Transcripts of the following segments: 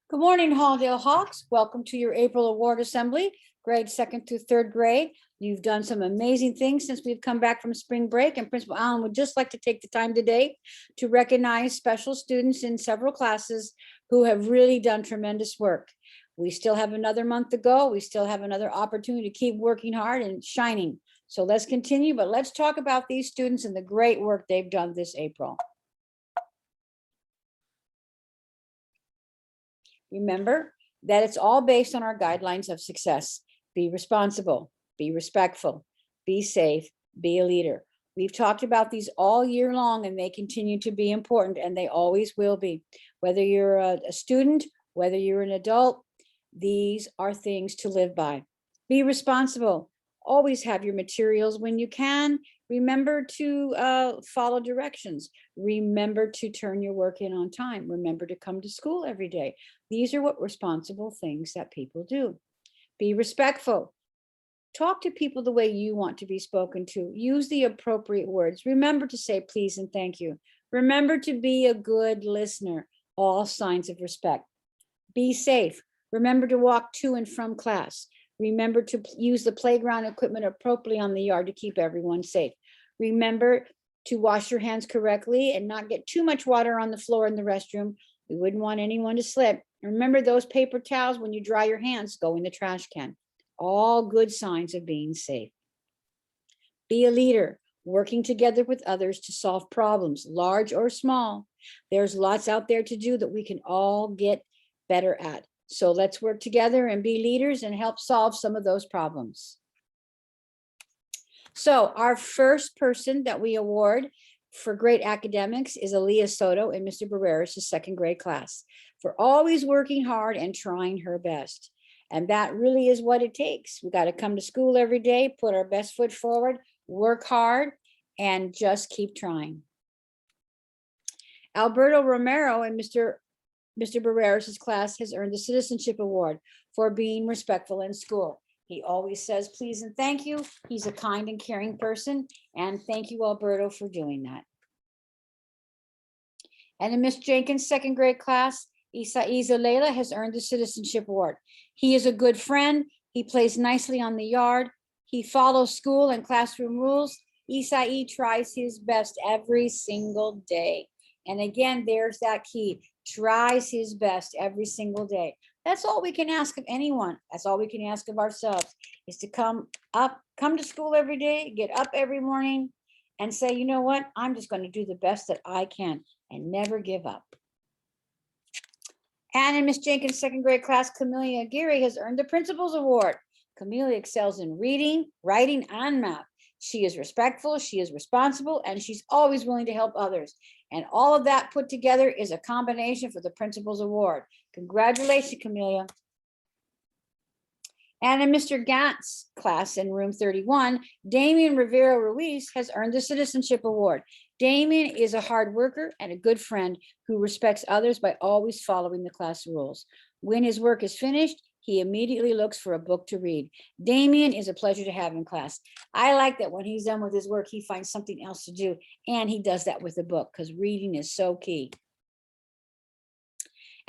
Good morning, Halldale Hawks. Welcome to your April Award Assembly, grade 2nd through 3rd grade. You've done some amazing things since we've come back from spring break, and Principal Allen would just like to take the time today to recognize special students in several classes who have really done tremendous work. We still have another month to go. We still have another opportunity to keep working hard and shining. So let's continue, but let's talk about these students and the great work they've done this April. Remember that it's all based on our guidelines of success. Be responsible, be respectful, be safe, be a leader. We've talked about these all year long, and they continue to be important, and they always will be. Whether you're a student, whether you're an adult, these are things to live by. Be responsible. Always have your materials when you can. Remember to follow directions. Remember to turn your work in on time. Remember to come to school every day. These are what responsible things that people do. Be respectful. Talk to people the way you want to be spoken to. Use the appropriate words. Remember to say please and thank you. Remember to be a good listener. All signs of respect. Be safe. Remember to walk to and from class. Remember to use the playground equipment appropriately on the yard to keep everyone safe. Remember to wash your hands correctly and not get too much water on the floor in the restroom. We wouldn't want anyone to slip. Remember, those paper towels, when you dry your hands, go in the trash can. All good signs of being safe. Be a leader, working together with others to solve problems, large or small. There's lots out there to do that we can all get better at. So let's work together and be leaders and help solve some of those problems. So our first person that we award for great academics is Aaliyah Soto in Mr. Barrera's second grade class for always working hard and trying her best. And that really is what it takes. We got to come to school every day, put our best foot forward, work hard, and just keep trying. Alberto Romero in Mr. Barrera's class has earned the Citizenship Award for being respectful in school. He always says please and thank you. He's a kind and caring person, and thank you, Alberto, for doing that. And in Miss Jenkins' second grade class, Isaiza Leila has earned the Citizenship Award. He is a good friend. He plays nicely on the yard. He follows school and classroom rules. Isai tries his best every single day. And again, there's that key. Tries his best every single day. That's all we can ask of anyone. That's all we can ask of ourselves, is to come to school every day, get up every morning and say, you know what, I'm just going to do the best that I can and never give up. And in Miss Jenkins' second grade class, Camilla Aguirre has earned the Principal's Award. Camilla excels in reading, writing, and math. She is respectful, she is responsible, and she's always willing to help others. And all of that put together is a combination for the Principal's Award. Congratulations, Camilla. And in Mr. Gant's class in room 31, Damien Rivera Ruiz has earned the Citizenship Award. Damien is a hard worker and a good friend who respects others by always following the class rules. When his work is finished, he immediately looks for a book to read. Damien is a pleasure to have in class. I like that when he's done with his work, he finds something else to do, and he does that with a book because reading is so key.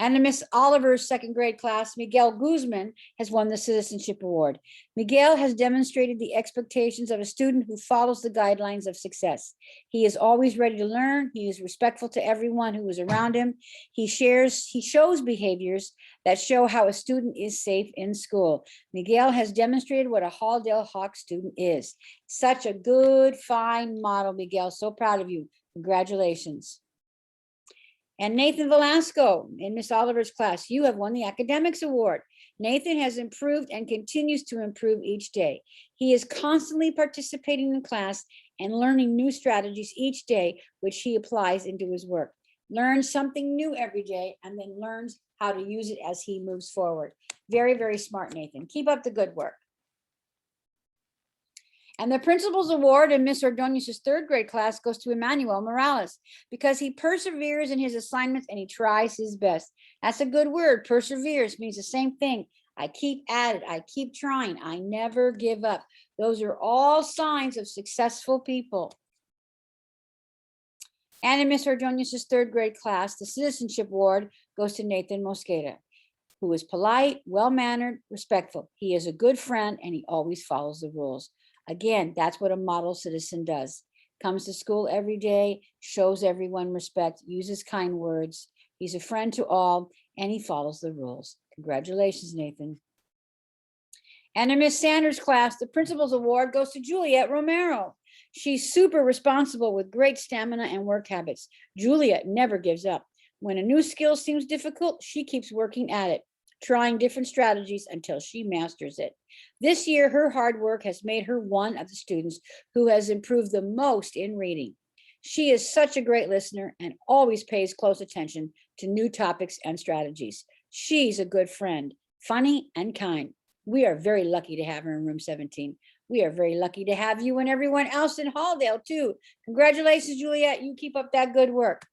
And in Miss Oliver's second grade class, Miguel Guzman has won the Citizenship Award. Miguel has demonstrated the expectations of a student who follows the guidelines of success. He is always ready to learn. He is respectful to everyone who is around him. He shows behaviors that show how a student is safe in school. Miguel has demonstrated what a Halldale Hawk student is. Such a good, fine model, Miguel. So proud of you. Congratulations. And Nathan Velasco in Miss Oliver's class, you have won the Academics Award. Nathan has improved and continues to improve each day. He is constantly participating in class and learning new strategies each day, which he applies into his work. Learns something new every day and then learns how to use it as he moves forward. Very, very smart, Nathan. Keep up the good work. And the Principal's Award in Miss Ordonez's third grade class goes to Emmanuel Morales because he perseveres in his assignments and he tries his best. That's a good word. Perseveres means the same thing. I keep at it. I keep trying. I never give up. Those are all signs of successful people. And in Miss Ordonez's third grade class, the Citizenship Award goes to Nathan Mosqueda. who is polite, well-mannered, respectful. He is a good friend and he always follows the rules. Again, that's what a model citizen does. Comes to school every day, shows everyone respect, uses kind words. He's a friend to all and he follows the rules. Congratulations, Nathan. And in Miss Sanders' class, the Principal's Award goes to Juliet Romero. She's super responsible with great stamina and work habits. Juliet never gives up. When a new skill seems difficult, she keeps working at it, trying different strategies until she masters it. This year, her hard work has made her one of the students who has improved the most in reading. She is such a great listener and always pays close attention to new topics and strategies. She's a good friend, funny and kind. We are very lucky to have her in room 17. We are very lucky to have you and everyone else in Halldale too. Congratulations, Juliet. You keep up that good work.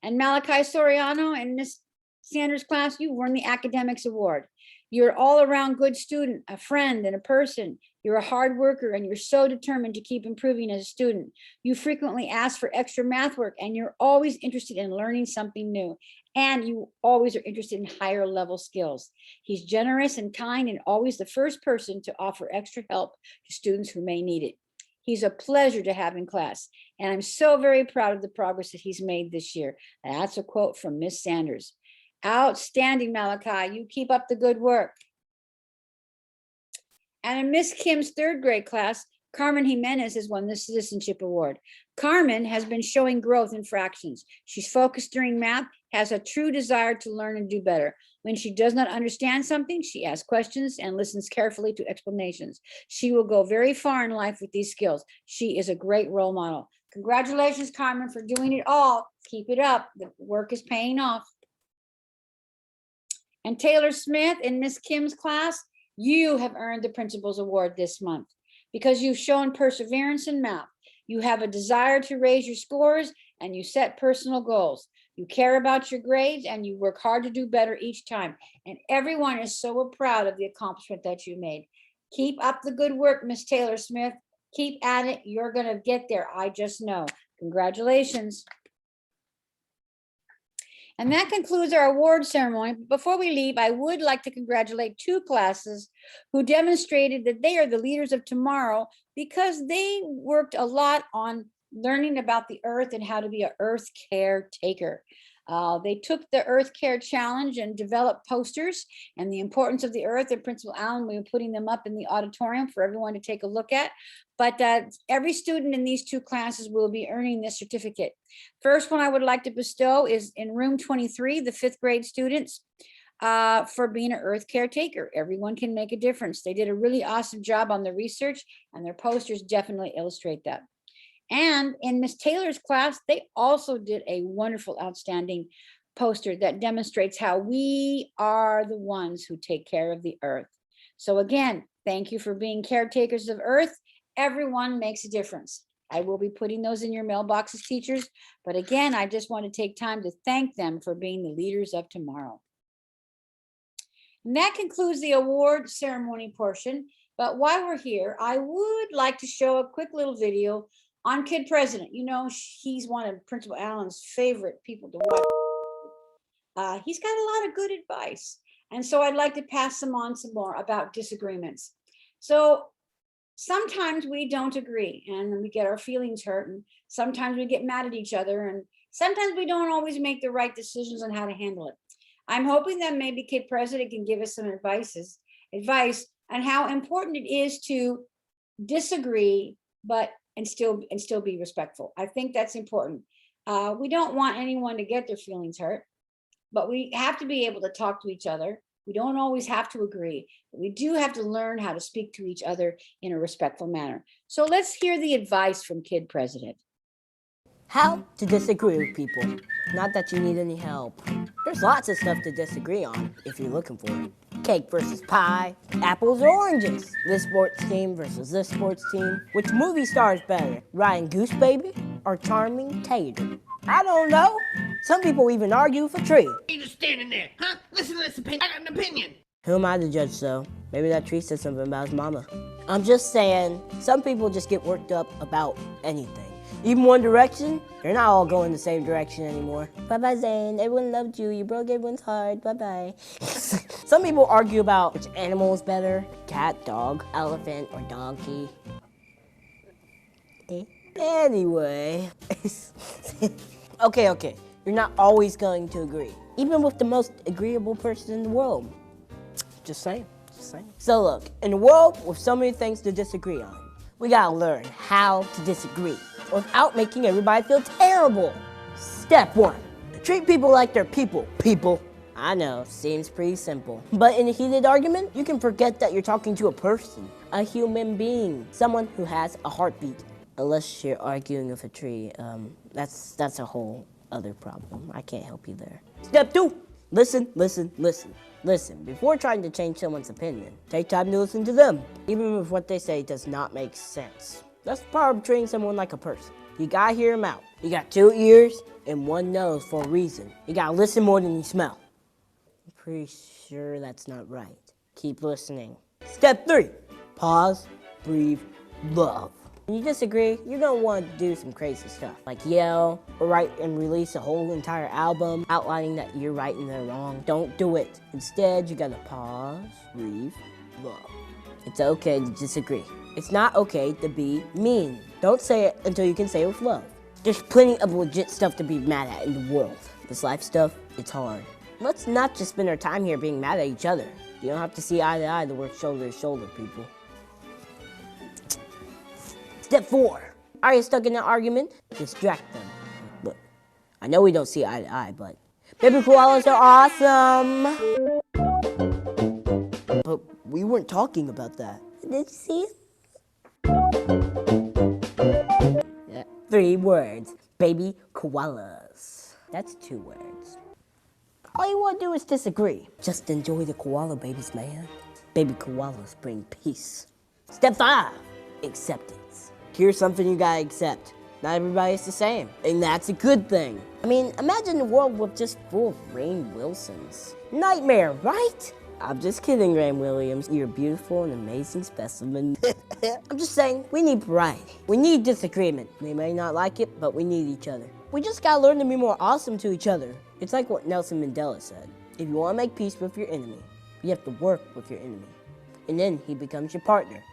And Malachi Soriano and Miss Sanders' class, you won the Academics Award. You're all around good student, a friend and a person. You're a hard worker and you're so determined to keep improving as a student. You frequently ask for extra math work and you're always interested in learning something new. And you always are interested in higher level skills. He's generous and kind and always the first person to offer extra help to students who may need it. He's a pleasure to have in class. And I'm so very proud of the progress that he's made this year. That's a quote from Miss Sanders. Outstanding, Malachi. You keep up the good work. And in Miss Kim's third grade class, Carmen Jimenez has won the Citizenship Award. Carmen has been showing growth in fractions. She's focused during math, has a true desire to learn and do better. When she does not understand something, she asks questions and listens carefully to explanations. She will go very far in life with these skills. She is a great role model. Congratulations, Carmen, for doing it all. Keep it up. The work is paying off. And Taylor Smith in Miss Kim's class, you have earned the Principal's Award this month because you've shown perseverance in math. You have a desire to raise your scores and you set personal goals. You care about your grades and you work hard to do better each time. And everyone is so proud of the accomplishment that you made. Keep up the good work, Miss Taylor Smith. Keep at it. You're going to get there. I just know. Congratulations. And that concludes our award ceremony. Before we leave, I would like to congratulate two classes who demonstrated that they are the leaders of tomorrow because they worked a lot on learning about the earth and how to be an earth caretaker. They took the Earth Care Challenge and developed posters and the importance of the earth. And Principal Allen, we were putting them up in the auditorium for everyone to take a look at. But every student in these two classes will be earning this certificate. First one I would like to bestow is in room 23, the 5th grade students for being an earth caretaker. Everyone can make a difference. They did a really awesome job on the research and their posters definitely illustrate that. And in Miss Taylor's class, they also did a wonderful, outstanding poster that demonstrates how we are the ones who take care of the earth. So again, thank you for being caretakers of earth. Everyone makes a difference. I will be putting those in your mailboxes, teachers. But again, I just want to take time to thank them for being the leaders of tomorrow. And that concludes the award ceremony portion. But while we're here, I would like to show a quick little video on Kid President. You know, he's one of Principal Allen's favorite people to watch. He's got a lot of good advice. And so I'd like to pass some on some more about disagreements. So sometimes we don't agree and we get our feelings hurt, and sometimes we get mad at each other, and sometimes we don't always make the right decisions on how to handle it. I'm hoping that maybe Kid President can give us some advice on how important it is to disagree, but and still be respectful. I think that's important. We don't want anyone to get their feelings hurt, but we have to be able to talk to each other. We don't always have to agree, but we do have to learn how to speak to each other in a respectful manner. So let's hear the advice from Kid President. How to disagree with people. Not that you need any help. There's lots of stuff to disagree on if you're looking for it. Cake versus pie, apples or oranges, this sports team versus this sports team. Which movie star is better, Ryan Goosebaby or Charming Tater? I don't know. Some people even argue for tree. You just standing there, huh? Listen to this opinion. I got an opinion. Who am I to judge though? Maybe that tree said something about his mama. I'm just saying, some people just get worked up about anything. Even One Direction, they're not all going the same direction anymore. Bye-bye, Zayn. Everyone loved you. You broke everyone's heart. Bye-bye. Some people argue about which animal is better, cat, dog, elephant, or donkey. Anyway. Okay. You're not always going to agree. Even with the most agreeable person in the world. Just saying. So look, in a world with so many things to disagree on, we gotta learn how to disagree without making everybody feel terrible. Step 1, treat people like they're people. I know, seems pretty simple. But in a heated argument, you can forget that you're talking to a person, a human being, someone who has a heartbeat. Unless you're arguing with a tree, that's a whole other problem. I can't help you there. Step 2, listen. Listen, before trying to change someone's opinion, take time to listen to them, even if what they say does not make sense. That's the power of treating someone like a person. You gotta hear them out. You got 2 ears and 1 nose for a reason. You gotta listen more than you smell. I'm pretty sure that's not right. Keep listening. Step 3, pause, breathe, love. When you disagree, you're gonna want to do some crazy stuff, like yell, or write and release a whole entire album outlining that you're right and they're wrong. Don't do it. Instead, you gotta pause, breathe, love. It's okay to disagree. It's not okay to be mean. Don't say it until you can say it with love. There's plenty of legit stuff to be mad at in the world. This life stuff, it's hard. Let's not just spend our time here being mad at each other. You don't have to see eye to eye to work shoulder to shoulder, people. Step 4, are you stuck in an argument? Distract them. Look, I know we don't see eye to eye, but baby koalas are awesome. But we weren't talking about that. Did you see it? Yeah. 3 words, baby koalas. That's 2 words. All you want to do is disagree. Just enjoy the koala babies, man. Baby koalas bring peace. Step 5, acceptance. Here's something you gotta accept. Not everybody's the same, and that's a good thing. I mean, imagine a world with just full of Rainn Wilsons. Nightmare, right? I'm just kidding, Rainn Williams. You're a beautiful and amazing specimen. I'm just saying, we need variety. We need disagreement. We may not like it, but we need each other. We just gotta learn to be more awesome to each other. It's like what Nelson Mandela said. If you wanna make peace with your enemy, you have to work with your enemy. And then he becomes your partner.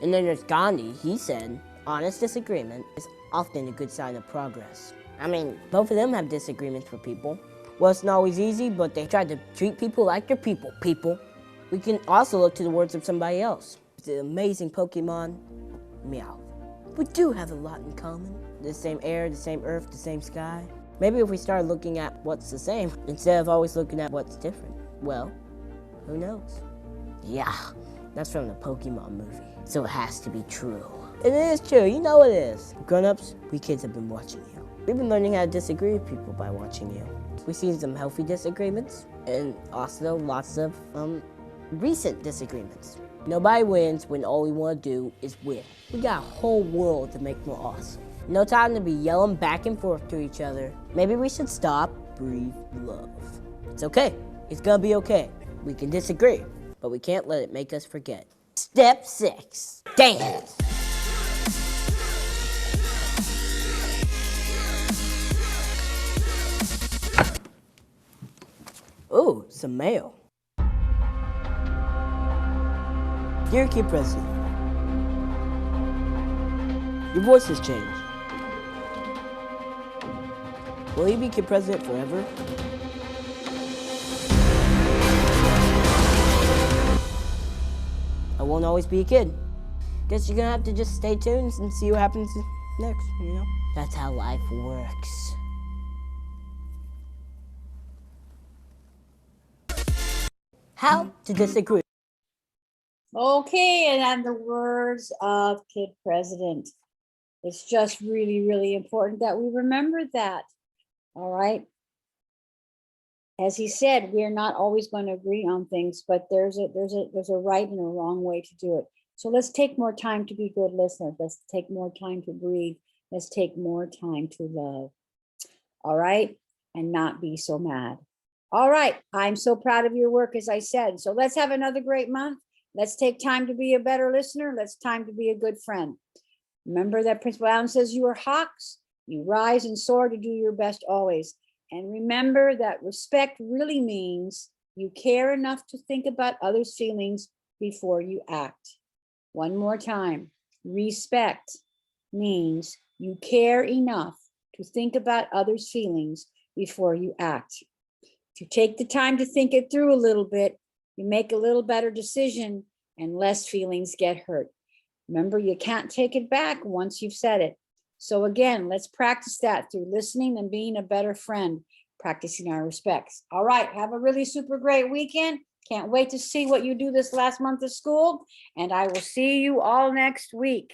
And then there's Gandhi. He said, honest disagreement is often a good sign of progress. I mean, both of them have disagreements with people. Well, it's not always easy, but they try to treat people like they're people. We can also look to the words of somebody else. The amazing Pokemon, Meow. We do have a lot in common. The same air, the same earth, the same sky. Maybe if we start looking at what's the same, instead of always looking at what's different, well, who knows? Yeah, that's from the Pokemon movie, so it has to be true. It is true, you know it is. Grown-ups, we kids have been watching you. We've been learning how to disagree with people by watching you. We've seen some healthy disagreements, and also lots of, recent disagreements. Nobody wins when all we want to do is win. We got a whole world to make more awesome. No time to be yelling back and forth to each other. Maybe we should stop, breathe, love. It's okay. It's gonna be okay. We can disagree, but we can't let it make us forget. Step 6, dance. Ooh, some mail. Dear Kid President, your voice has changed. Will you be Kid President forever? I won't always be a kid. Guess you're gonna have to just stay tuned and see what happens next, you know? That's how life works. How to disagree. Okay, and the words of Kid President. It's just really, really important that we remember that. All right. As he said, we're not always going to agree on things, but there's a right and a wrong way to do it. So let's take more time to be good listeners. Let's take more time to breathe. Let's take more time to love. All right, and not be so mad. All right, I'm so proud of your work, as I said. So let's have another great month. Let's take time to be a better listener. Let's time to be a good friend. Remember that Principal Allen says you are hawks. You rise and soar to do your best always. And remember that respect really means you care enough to think about others' feelings before you act. One more time. Respect means you care enough to think about others' feelings before you act. If you take the time to think it through a little bit, you make a little better decision and less feelings get hurt. Remember, you can't take it back once you've said it. So again, let's practice that through listening and being a better friend, practicing our respects. All right, have a really super great weekend. Can't wait to see what you do this last month of school, and I will see you all next week.